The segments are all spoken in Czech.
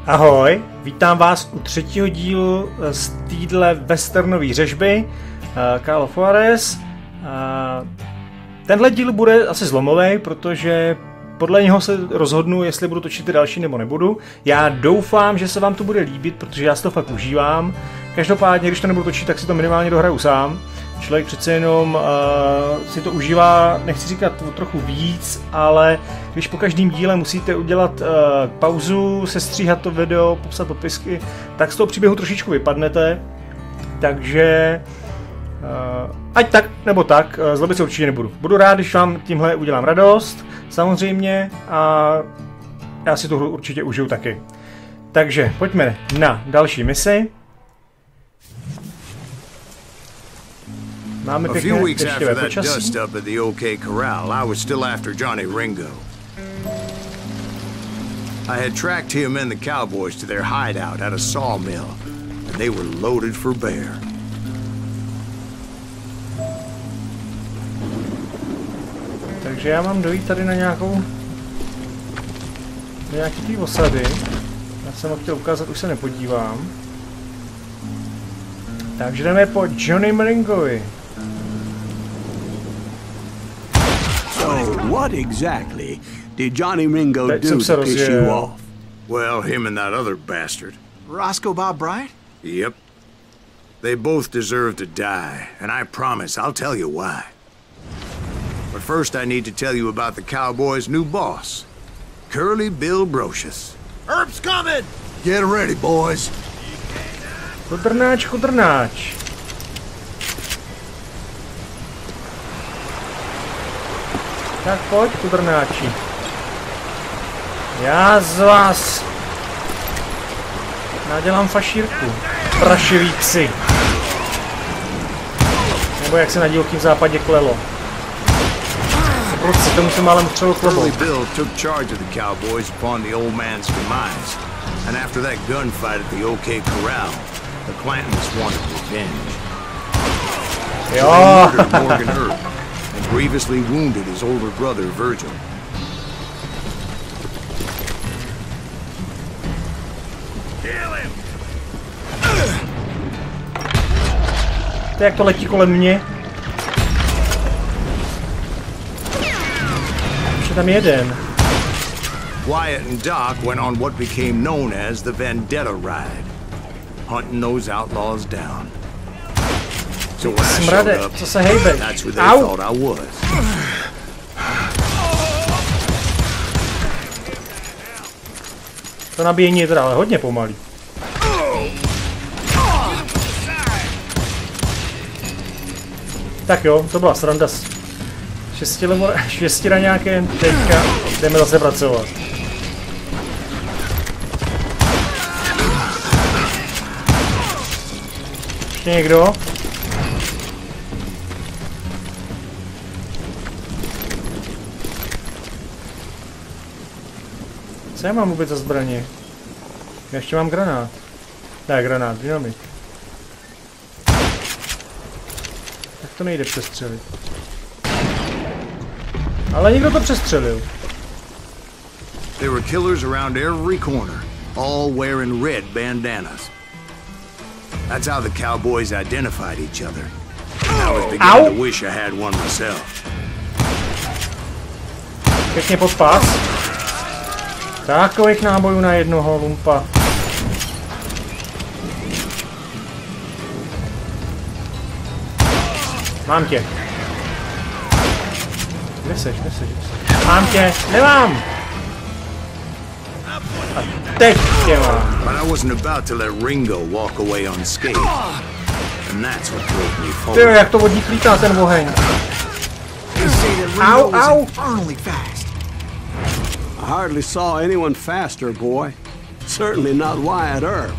Ahoj, vítám vás u třetího dílu z téhle westernové řežby Call of Juarez. Tenhle díl bude asi zlomový, protože podle něho se rozhodnu, jestli budu točit ty další nebo nebudu. Já doufám, že se vám to bude líbit, protože já si to fakt užívám. Každopádně, když to nebudu točit, tak si to minimálně dohraju sám. Člověk přece jenom si to užívá, nechci říkat trochu víc, ale když po každém díle musíte udělat pauzu, sestříhat to video, popsat popisky, tak z toho příběhu trošičku vypadnete. Takže ať tak nebo tak, zlobit se určitě nebudu. Budu rád, když vám tímhle udělám radost, samozřejmě, a já si to hru určitě užiju taky. Takže pojďme na další misi. Máme A few weeks after that dust up at the OK Corral, I was still after Johnny Ringo. I had tracked him and the cowboys to their hideout at a sawmill, and they were loaded for bear. Takže já mám dojít tady na nějakou... nějaký tý osady. Já jsem ho chtěl ukázat, už se nepodívám. Takže jdeme po Johnny Ringovi. So, what exactly did Johnny Ringo do to piss you off? Well, him and that other bastard. Roscoe Bob Bryant? Yep. They both deserve to die, and I promise I'll tell you why. But first I need to tell you about the cowboys' new boss, Curly Bill Brocious. Herb's coming! Get ready, boys. Chudrnáč, chudrnáč. Tak pojď, chudrnáči. Já z vás nadělám fašírku. Prašivý psi. Nebo jak se na divokým západě klelo. Proč tomu jsem málem střelil klobou. Bill took charge of the cowboys upon the old man's demise. And after that gunfight at the OK Corral, the Clantons wanted revenge. Jo. They murdered Morgan Earp and grievously wounded his older brother Virgil. Kill him! To jak to letí kolem mě. Už je tam jeden. Wyatt and Doc went on what became known as the Vendetta Ride, hunting those outlaws down. So when I showed up, that's who they thought I was. To nabíjení je teda ale hodně pomalý. Tak jo, to byla sranda s šestina nějaké, teďka jdeme zase pracovat. Ještě někdo? Co já mám vůbec za zbraně? Já ještě mám granát. Ne, granát, dynamit. Tak to nejde přestřelit. Ale někdo to přestřelil. There were killers around every corner, all wearing red bandanas. That's how the cowboys identified each other. And I was beginning to wish I had one myself. Pěkně pod pás. Takových nábojů na jednoho lumpa. Mám tě. Kde seš? Mám tě, nemám! A teď tě mám. But I wasn't about to let Ringo walk away unscathed. And that's what drove me forward. Tyjo, jak to vodník lítá ten oheň. Au, au! I hardly saw anyone faster, boy. Certainly not Wyatt Earp.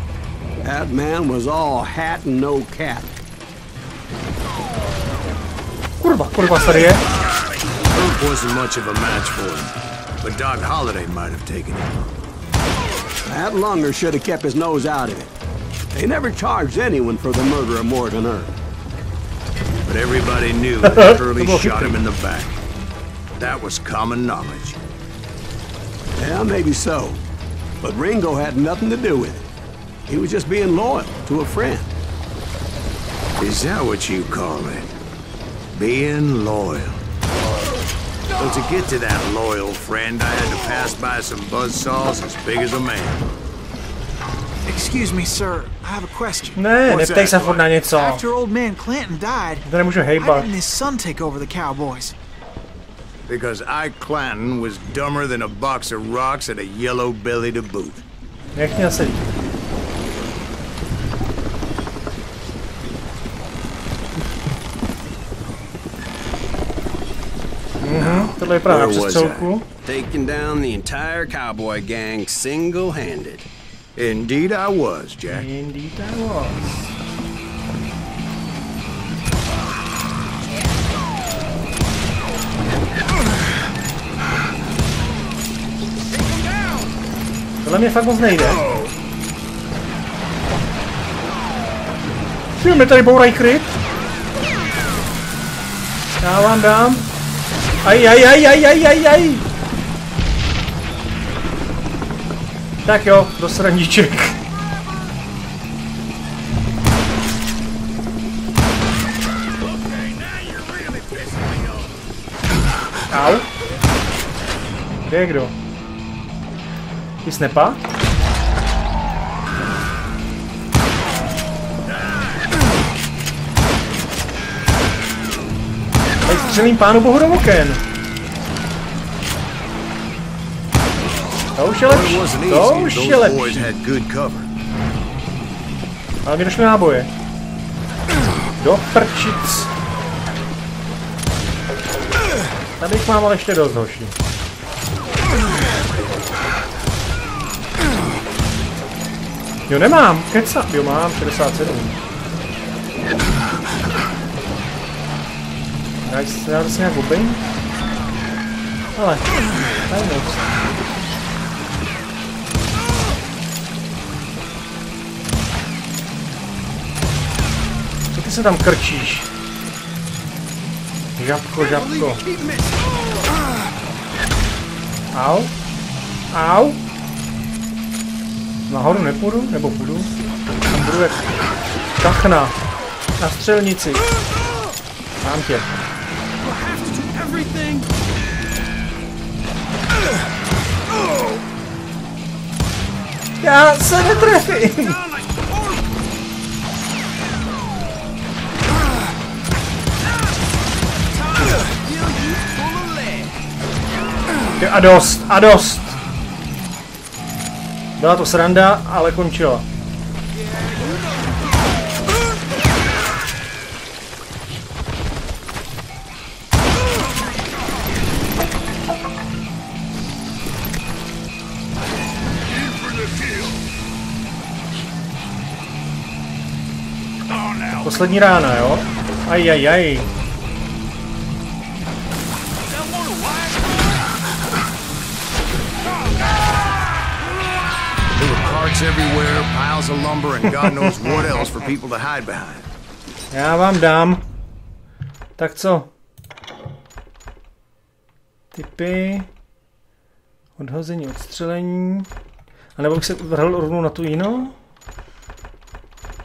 That man was all hat and no cap. Kurva, tady je. Earp wasn't much of a match for him, but Doc Holliday might have taken him. That lunger should have kept his nose out of it. They never charged anyone for the murder of Morgan Earp. But everybody knew that Curly shot him in the back. That was common knowledge. Yeah, maybe so. But Ringo had nothing to do with it. He was just being loyal to a friend. Is that what you call it? Being loyal. Well, to get to that loyal friend, I had to pass by some buzzsaws as big as a man. Excuse me, sir. I have a question. Ne, neptej se furt na něco. After old man Clanton died, To nemůžu why hejbat. didn't his son take over the Cowboys? Because Ike Clanton was dumber than a box of rocks and a yellow belly to boot. Nech mě sedí. Tohle je právě na přestřelku. Taking down the entire cowboy gang single-handed. Indeed I was, Jack. Indeed I was. Tohle mě fakt moc nejde. Ty mě tady bourají kryt. Já vám dám. Aj. Tak jo, do sraníček. Au. Kde je kdo? Ty snepa? Tady střelím pánu bohu do oken. To už je lepší. To už je lepší. Ale mi došly náboje. Do prčic. Tady jich mám ale ještě dost, hoši. Jo, nemám. Keca. Jo, mám 67. Já to si nějak obejím. Ale, tady moc. Co ty se tam krčíš? Žabko. Au. Nahoru nepůjdu, nebo půjdu? Tam budu jak kachna. Na střelnici. Mám tě. Já se netrefím. A dost. Byla to sranda, ale končila. Poslední rána, jo? Aj. Everywhere, piles of lumber and God knows what else for people to hide behind. Já vám dám. Tak co? Typy. Odhození, odstřelení. A nebo bych se vrhl rovnou na tu jinou?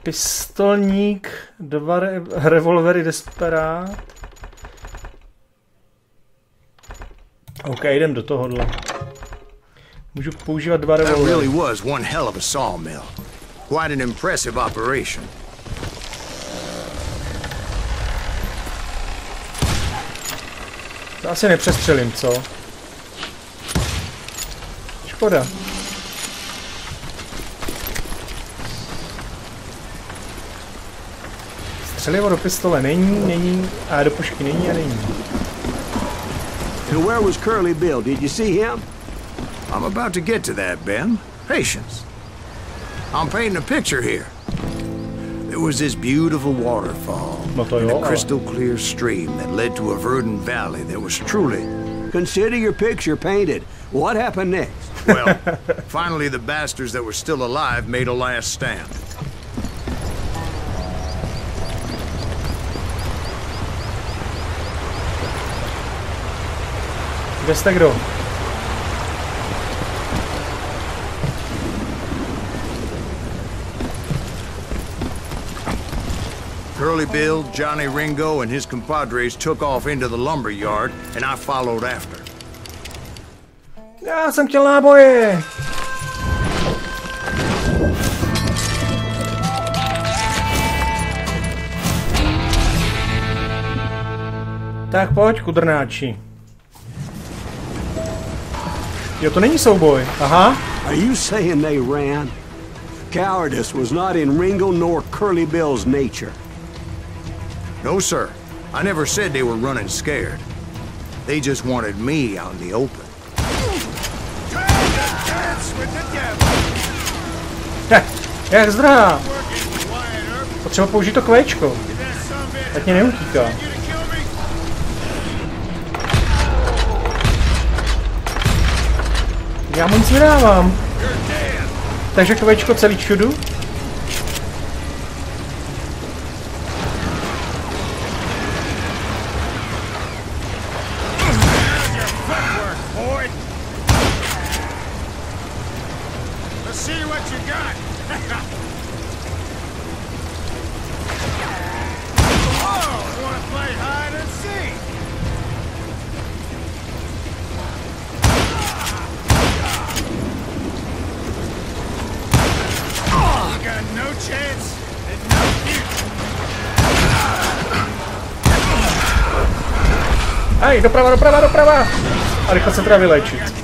Pistolník, 2 revolvery desperát. OK, jdem do tohohle. Můžu používat 2 revolvery. That really was one hell of a sawmill. Quite an impressive operation. To asi nepřestřelím, co? Škoda. Střelivo do pistole není, a do pušky není a není. And where was Curly Bill? Did you see him? I'm about to get to that, Ben. Patience. I'm painting a picture here. There was this beautiful waterfall and a crystal clear stream that led to a verdant valley that was truly... Consider your picture painted. What happened next? Well, finally the bastards that were still alive made a last stand. Kde jste kdo? Curly Bill, Johnny Ringo, and his compadres took off into the lumber yard, and I followed after. Já jsem chtěl náboje. Tak pojď, kudrnáči. Jo, to není souboj. Aha. Are you saying they ran? Cowardice was not in Ringo nor Curly Bill's nature. No, sir. I never said they were running scared. They just wanted me out in the open. Jak zdrhá. Potřeba použít to kvéčko. Ať mě neutíká. Já mu nic nedávám. Takže kvéčko celý všudu. Aj, doprava, doprava, doprava! A rychle se teda vylečit.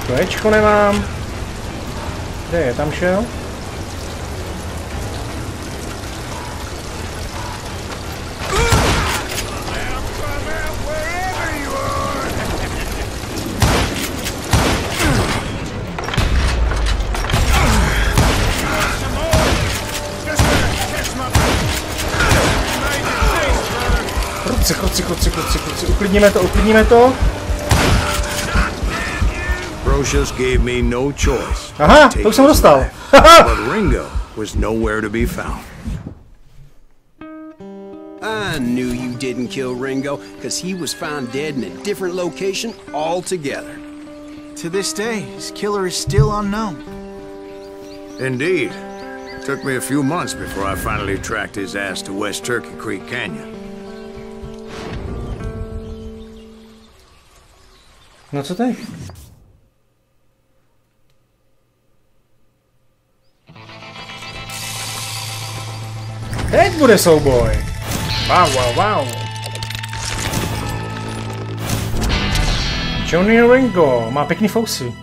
Kvéčko nemám. Kde je? Tam šel? Kluci, uklidníme to. Brocious gave me no choice. Aha, to už jsem dostal. But Ringo was nowhere to be found. I knew you didn't kill Ringo, because he was found dead in a different location altogether. To this day, his killer is still unknown. Indeed. Took me a few months before I finally tracked his ass to West Turkey Creek Canyon. No co teď? Teď bude souboj. Wow. Johnny Ringo má pěkný fousy.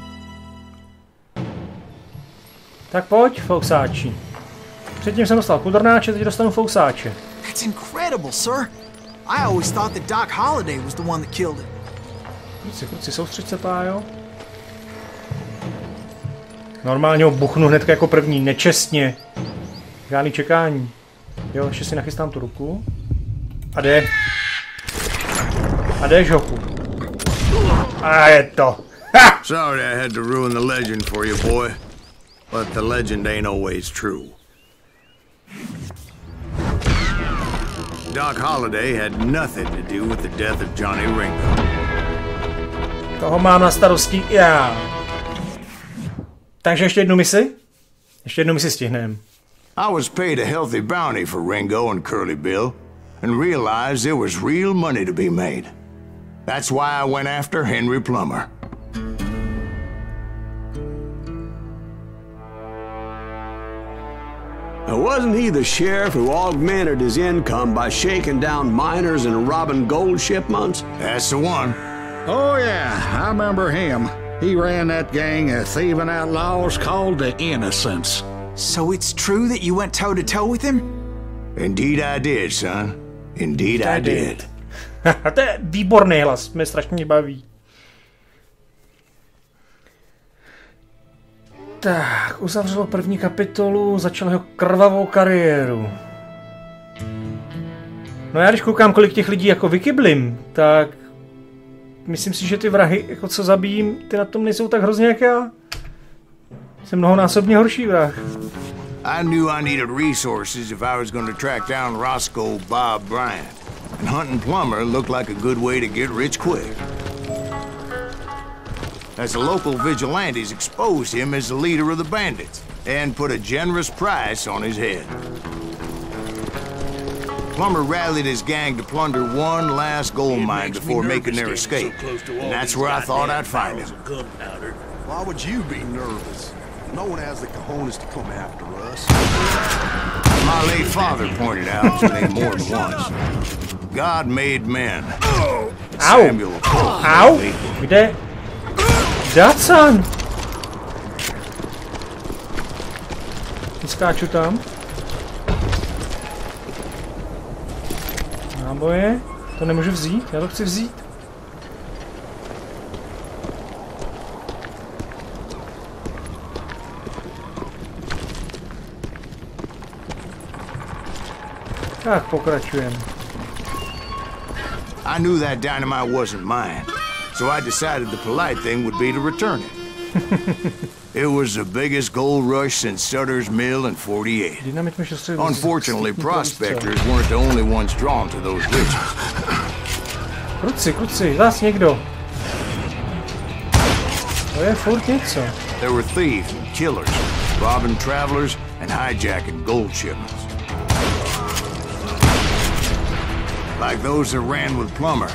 Tak pojď, fousáči. Předtím jsem dostal kudrnáče, teď dostanu fousáče. That's incredible, sir. I always thought that Doc Holliday was the one that killed him. Kluci, soustřeď se, pájo. Normálně ho buchnu hned jako první, nečestně. Žádný čekání. Jo, ještě si nachystám tu ruku. A jde, žoku. A je to. Ha! Sorry I had to ruin the legend for you, boy. But the legend ain't always true. Doc Holliday had nothing to do with the death of Johnny Ringo. Toho mám na starosti já. Takže ještě jednu misi stihneme. I was paid a healthy bounty for Ringo and Curly Bill, and realized there was real money to be made. That's why I went after Henry Plummer. Now, wasn't he the sheriff who augmented his income by shaking down miners and robbing gold shipments? That's the one. Oh, yeah, I remember him. He ran that gang of thieving outlaws called the Innocents. So it's true that you went toe-to-toe with him? Indeed I did, son. Indeed I did. To je výborný hlas, mě strašně baví. Tak, uzavřelo první kapitolu, začal jeho krvavou kariéru. No já když koukám, kolik těch lidí jako vykyblim, tak myslím si, že ty vrahy, jako co zabijím, ty na tom nejsou tak hrozně jak já. Jsem mnohonásobně horší vrah. I knew I needed resources if I was going to track down Roscoe Bob Bryant. And hunting Plummer looked like a good way to get rich quick. as the local vigilantes exposed him as the leader of the bandits and put a generous price on his head. Plummer rallied his gang to plunder one last gold mine before making their escape, and that's where I thought I'd find him. Why would you be nervous? No one has the cojones to come after us. My late father pointed out to me more than once. God made men. Samuel. Au! Kde? Dacan! Skáču tam. Náboje? To nemůžu vzít? Já to chci vzít. Tak pokračujeme. I knew that dynamite wasn't mine, so I decided the polite thing would be to return it. It was the biggest gold rush since Sutter's Mill in '48. Unfortunately, prospectors weren't the only ones drawn to those riches. Kluci, zás někdo. To je furt něco. There were thieves and killers, robbing travelers and hijacking gold shipments. Like those that ran with Plummer.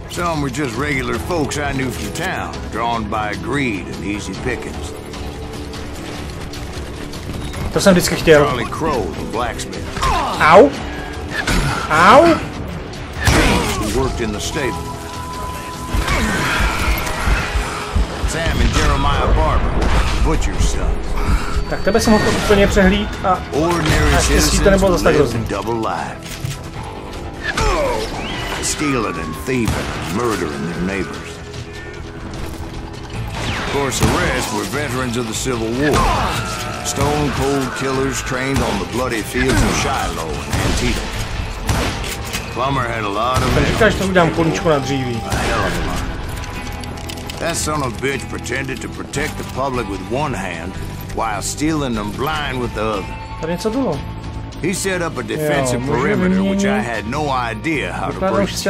Some were just regular folks I knew from town, drawn by greed and easy pickings. To jsem vždycky chtěl. Charlie Crow, the blacksmith. Au! Au! James, who worked in the stable. Sam and Jeremiah Barber, the butcher's sons. Tak tebe jsem mohl úplně přehlíd a naštěstí to nebylo zase tak hrozný. Stealing and thieving and murdering their neighbors. Of course, the rest were veterans of the Civil War. Stone-cold killers trained on the bloody fields of Shiloh and Antietam. Plummer had a lot of men. That son of a bitch pretended to protect the public with one hand while stealing them blind with the other. Tady něco bylo. He set up a defensive perimeter which I had no idea how to breach.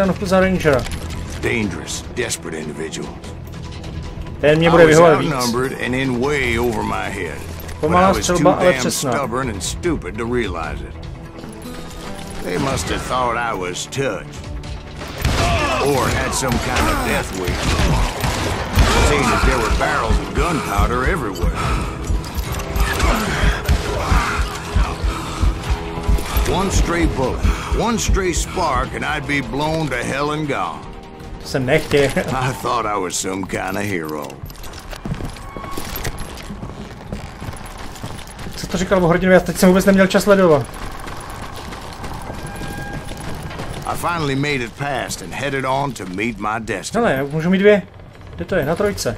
Dangerous, desperate individuals. I was outnumbered and in way over my head. But I was too damn stubborn and stupid to realize it. They must have thought I was touched. Or had some kind of death wish. Seeing that there were barrels of gunpowder everywhere. One stray bullet, one stray spark, and I'd be blown to hell and gone. I thought I was some kind of hero. Co to říkal o hrdinu? Já teď jsem vůbec neměl čas sledovat. I finally made it past and headed on to meet my destiny. Hele, můžu mít dvě. Kde to je? Na trojce.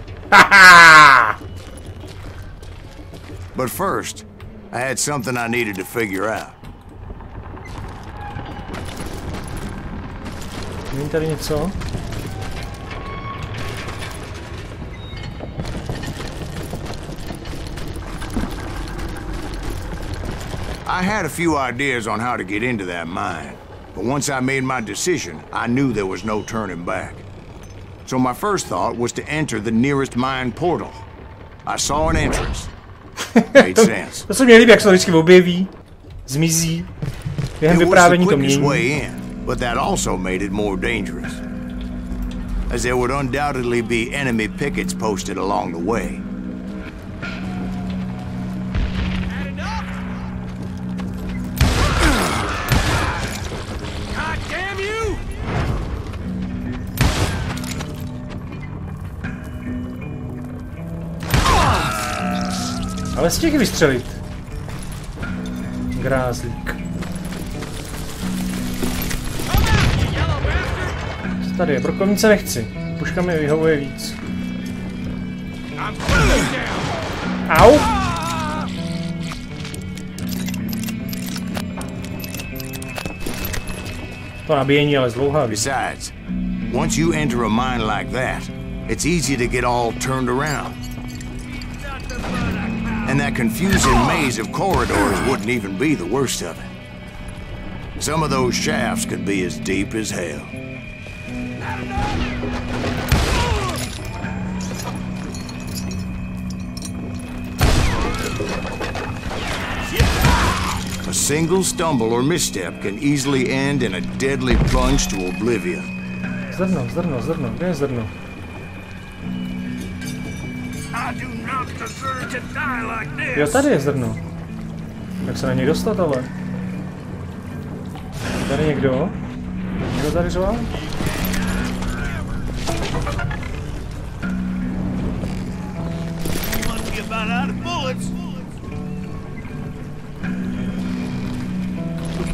But first, I had something I needed to figure out. Není tady něco? I had a few ideas on how to get into that mine, but once I made my decision, I knew there was no turning back. So my first thought was to enter the nearest mine portal. I saw an entrance. Made sense. To se mě líbí, jak se to vždycky objeví, zmizí, během vyprávění to mění. But that also made it more dangerous, as there would undoubtedly be enemy pickets posted along the way. God damn you! Ale stihl vystřelit. Grázlík. Tady je, brokovnice nechci. Puška mi vyhovuje víc. Au! To nabíjení ale zdlouhavý. Besides, once you enter a mine like that, it's easy to get all turned around. And that confusing maze of corridors wouldn't even be the worst of it. Some of those shafts could be as deep as hell. A single stumble or misstep can easily end in a deadly plunge to oblivion. Zrno. Kde je zrno? Jo, tady je zrno. Jak se na něj dostat, ale? Tady někdo? Někdo tady řval?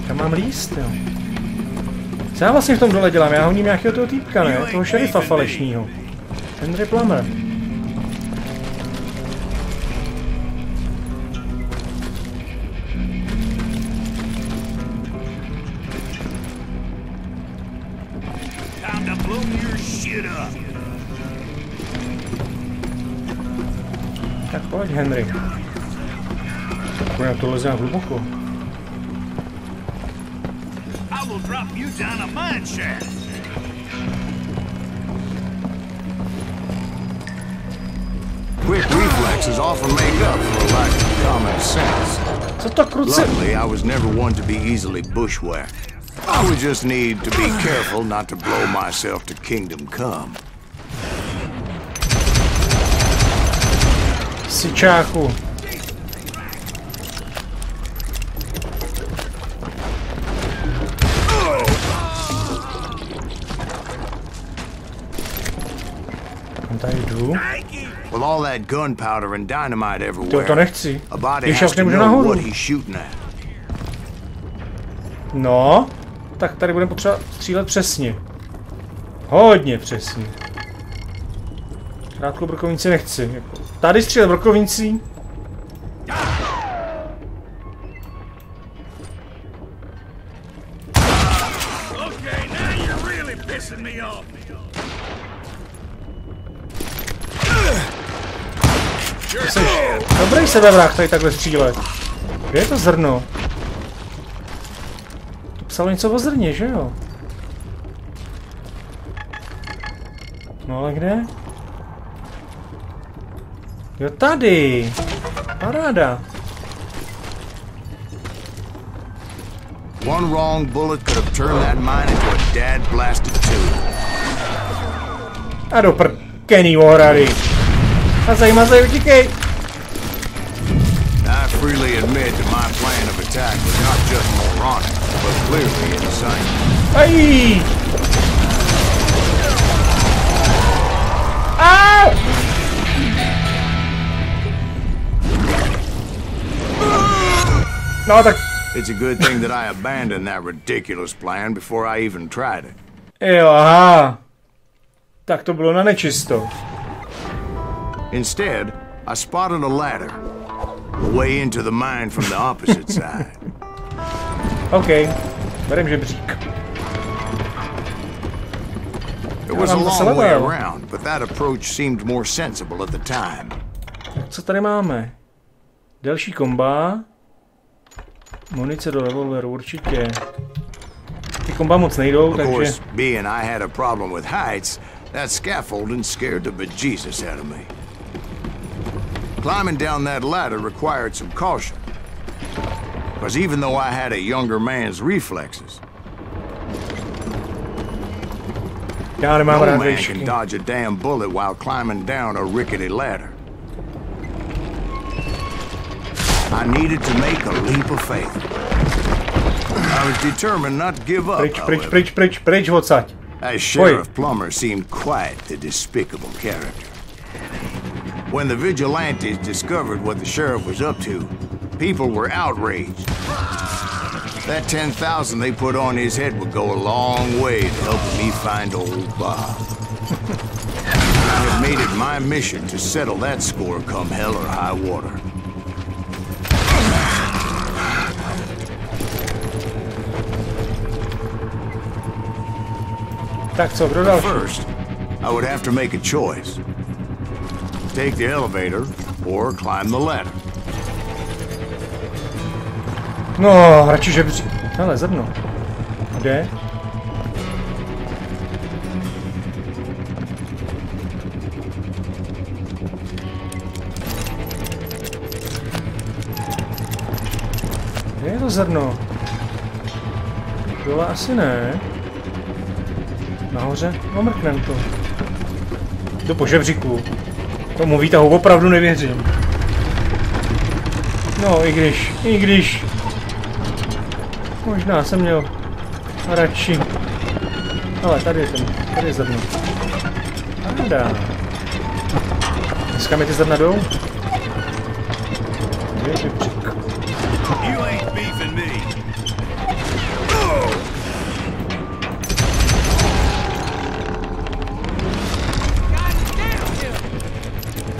Kam mám líst, jo? Co já vlastně v tom dole dělám? Já honím nějakého toho týpka, ne? Toho šerifa falešního. Henry Plummer. Tak pojď, Henry. Já to leze na hluboko. Quick reflexes often make up for a lack of common sense. Co to kruce? Luckily, I was never one to be easily bushwhacked. I would just need to be careful not to blow myself to kingdom come. Sičáku. Tady jdu. With all that gunpowder and dynamite everywhere, To nechci. a body Když has já to nemůžu know nahoru. what he's shooting at. No, tak tady budeme potřeba střílet přesně. Hodně přesně. Krátkou brokovnici nechci. Tady střílet brokovnicí. Jsi dobrý sebevrah tady takhle střílet. Kde je to zrno? To psalo něco o zrně, že jo? No ale kde? Jo, tady! Paráda! One wrong bullet could have turned that mine into a dad blasted tube. A do prkený ohrady! Mazej, utíkej! I freely admit that my plan of attack was not just moronic, but clearly insane. Aj! Au! No tak... It's a good thing that I abandoned that ridiculous plan before I even tried it. Jo, aha. Tak to bylo na nečisto. Instead, I spotted a ladder. The way into the mine from the opposite side. OK. Berem žebřík. It was a long way around, but that approach seemed more sensible at the time. Co tady máme? Další komba. Munice do revolveru, určitě. Ty komba moc nejdou, Of takže... course, being I had a problem with heights, that scaffolding scared the bejesus out of me. Climbing down that ladder required some caution. Because even though I had a younger man's reflexes, Já nemám no rád man výšky. can dodge a damn bullet while climbing down a rickety ladder. I needed to make a leap of faith. I was determined not to give up, Pryč odsaď. as Sheriff Plummer seemed quite the despicable character. When the vigilantes discovered what the sheriff was up to, people were outraged. That 10,000 they put on his head would go a long way to helping me find old Bob. I had made it my mission to settle that score come hell or high water. Tak co, kdo další? First, I would have to make a choice. Take the elevator or climb the ladder. No, radši žebřík. Hele, zrno. Kde? Kde je to zrno? Dole asi ne. Nahoře? No mrknem to. Jdu po žebříku. Tomu výtahu opravdu nevěřím. No, i když. Možná jsem měl radši. Ale tady je zrno. Anda. Dneska mi ty zrna jdou?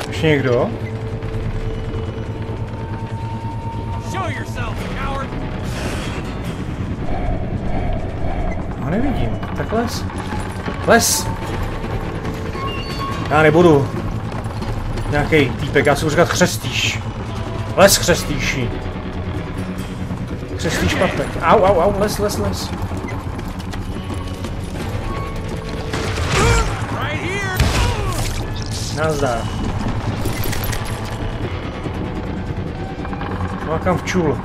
Ještě někdo? No nevidím. Tak les. Les! Já nebudu. Nějaký týpek, já si budu říkat chřestýš. Les chřestýši. Chřestýš papek. Au, les. Nazdar. No a kam včul?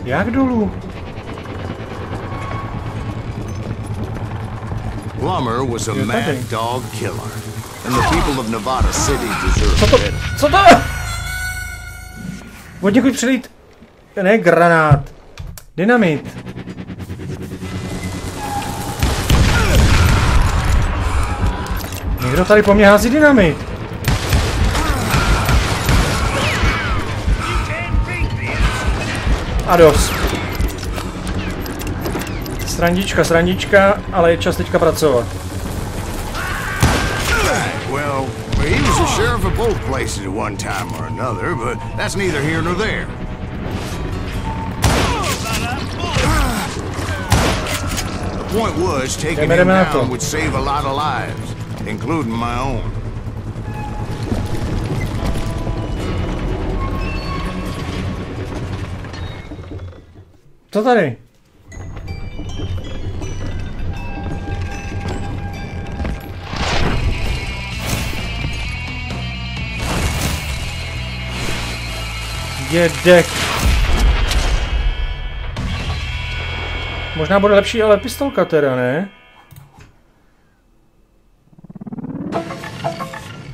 Jak dolů? Plummer was a mad dog killer, and the people of Nevada City deserve better. Co to? Od někud přilít. Ne, granát. Dynamit. Někdo tady po mně hází dynamit. A dost. Srandička, ale je čas teďka pracovat. Well, he was the sheriff of both places at one time or another, but that's neither here nor there. The point was, taking him down would save a lot of lives, including my own. Co tady? Dědek. Možná bude lepší, ale pistolka teda, ne?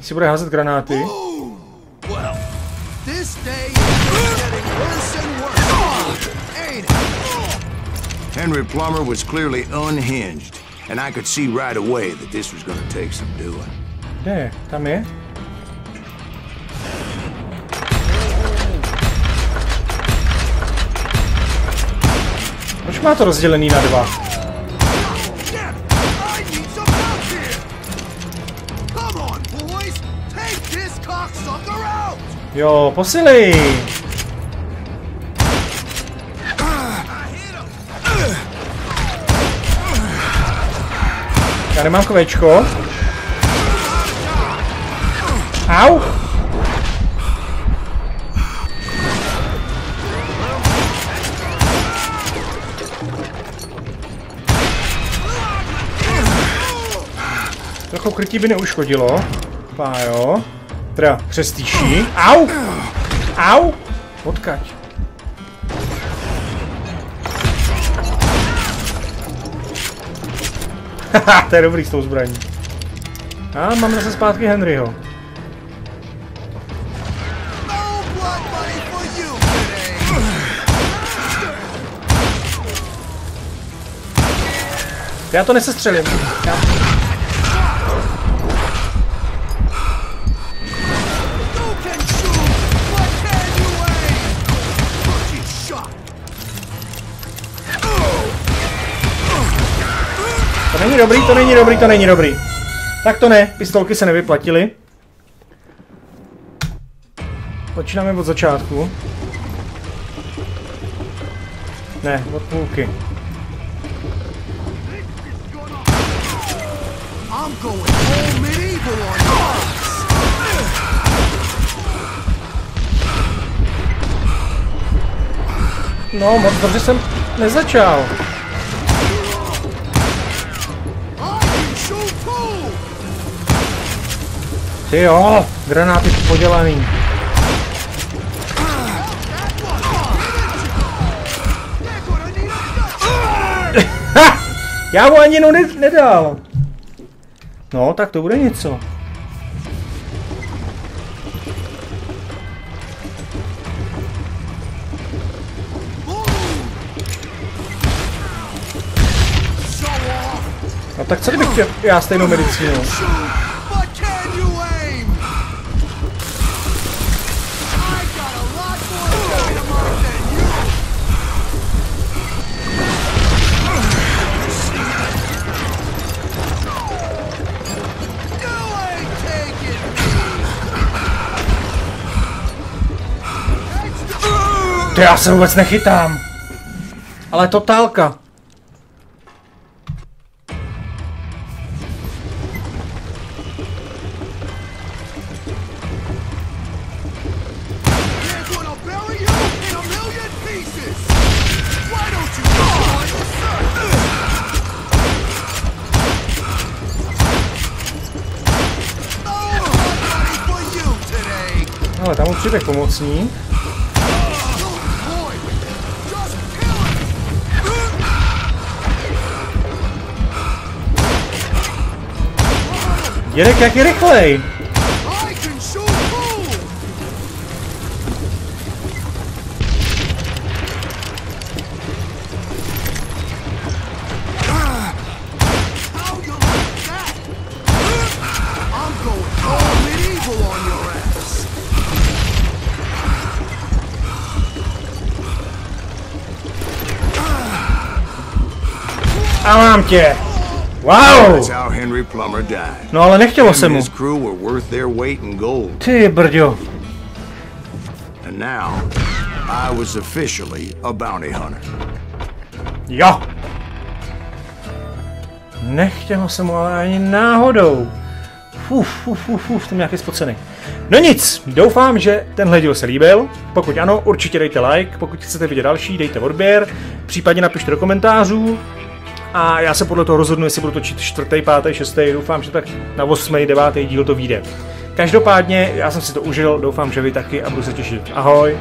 Si bude házet granáty. Henry Plummer was clearly unhinged, and I could see right away that this was going to take some doing. Kde? Tam je? Proč má to rozdělený na dva? Jo, posily! Já nemám kvečko. Au! Trochu krytí by neuškodilo. Pájo. Teda přestýší. Au! Au! Odkaď. Haha, to je dobrý s tou zbraní. A mám zase zpátky Henryho. Já to nesestřelím. To není dobrý. Tak to ne, pistolky se nevyplatily. Počínáme od začátku. Ne, od půlky. No, moc dobře jsem nezačal. Ty jo, granáty podělaný. Já mu ani nedal. No, tak to bude něco. No tak co kdybych chtěl já stejnou medicínu? To já se vůbec nechytám. Ale totálka. Ale tam mu přijde pomocník. Jirek, jak je rychlej! A mám tě! Wow! No ale nechtělo se mu. Ty brďo. Jo! Nechtělo se mu ale ani náhodou. Jsem nějaký spocený. No nic, doufám, že tenhle díl se líbil. Pokud ano, určitě dejte like. Pokud chcete vidět další, dejte odběr. Případně napište do komentářů. A já se podle toho rozhodnu, jestli budu točit 4., 5., 6. Doufám, že tak na 8., 9. díl to vyjde. Každopádně, já jsem si to užil, doufám, že vy taky a budu se těšit. Ahoj!